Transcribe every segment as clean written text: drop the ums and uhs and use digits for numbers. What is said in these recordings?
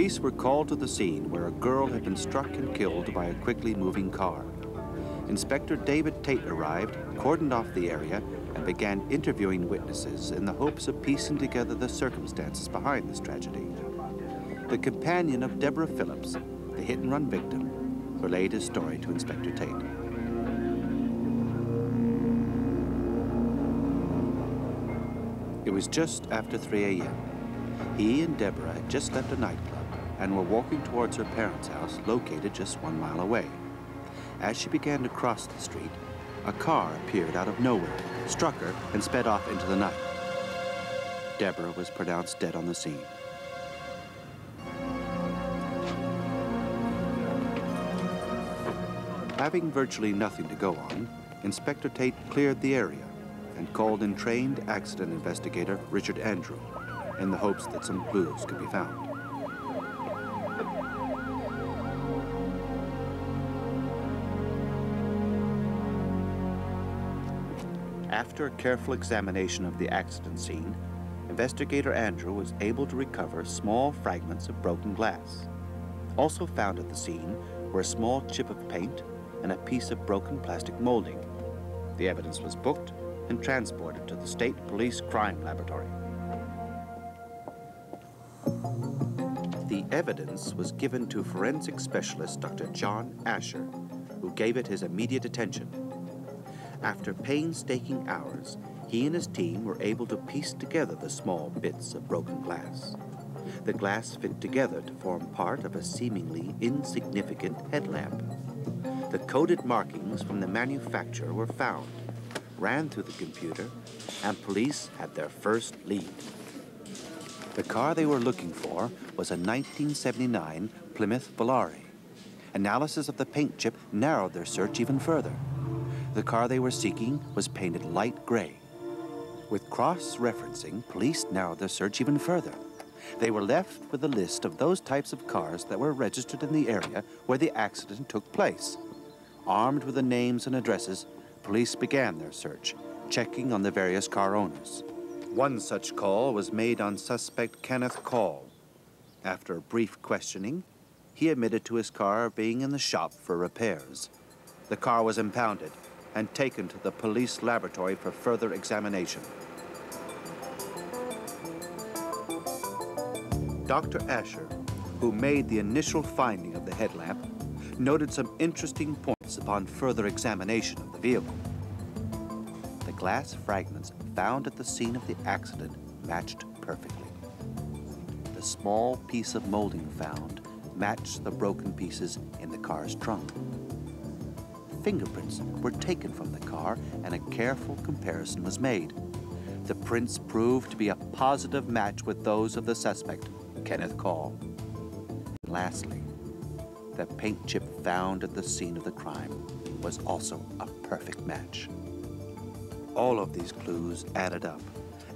Police were called to the scene where a girl had been struck and killed by a quickly moving car. Inspector David Tate arrived, cordoned off the area, and began interviewing witnesses in the hopes of piecing together the circumstances behind this tragedy. The companion of Deborah Phillips, the hit-and-run victim, relayed his story to Inspector Tate. It was just after 3 a.m. He and Deborah had just left a nightclub and were walking towards her parents' house, located just 1 mile away. As she began to cross the street, a car appeared out of nowhere, struck her, and sped off into the night. Deborah was pronounced dead on the scene. Having virtually nothing to go on, Inspector Tate cleared the area and called in trained accident investigator Richard Andrew in the hopes that some clues could be found. After a careful examination of the accident scene, investigator Andrew was able to recover small fragments of broken glass. Also found at the scene were a small chip of paint and a piece of broken plastic molding. The evidence was booked and transported to the State Police Crime Laboratory. The evidence was given to forensic specialist Dr. John Asher, who gave it his immediate attention. After painstaking hours, he and his team were able to piece together the small bits of broken glass. The glass fit together to form part of a seemingly insignificant headlamp. The coded markings from the manufacturer were found, ran through the computer, and police had their first lead. The car they were looking for was a 1979 Plymouth Volare. Analysis of the paint chip narrowed their search even further. The car they were seeking was painted light gray. With cross-referencing, police narrowed their search even further. They were left with a list of those types of cars that were registered in the area where the accident took place. Armed with the names and addresses, police began their search, checking on the various car owners. One such call was made on suspect Kenneth Call. After a brief questioning, he admitted to his car being in the shop for repairs. The car was impounded and taken to the police laboratory for further examination. Dr. Asher, who made the initial finding of the headlamp, noted some interesting points upon further examination of the vehicle. The glass fragments found at the scene of the accident matched perfectly. The small piece of molding found matched the broken pieces in the car's trunk. Fingerprints were taken from the car and a careful comparison was made. The prints proved to be a positive match with those of the suspect, Kenneth Call. And lastly, the paint chip found at the scene of the crime was also a perfect match. All of these clues added up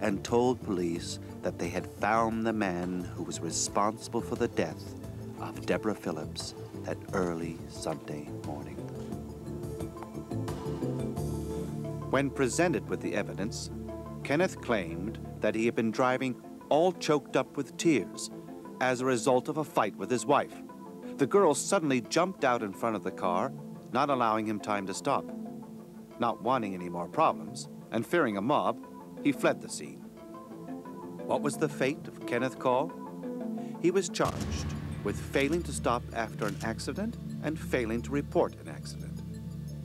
and told police that they had found the man who was responsible for the death of Deborah Phillips that early Sunday morning. When presented with the evidence, Kenneth claimed that he had been driving all choked up with tears as a result of a fight with his wife. The girl suddenly jumped out in front of the car, not allowing him time to stop. Not wanting any more problems and fearing a mob, he fled the scene. What was the fate of Kenneth Call? He was charged with failing to stop after an accident and failing to report an accident.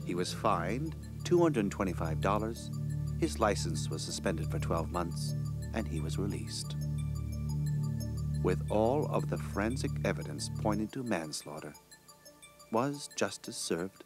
He was fined $225, his license was suspended for 12 months, and he was released. With all of the forensic evidence pointing to manslaughter, was justice served?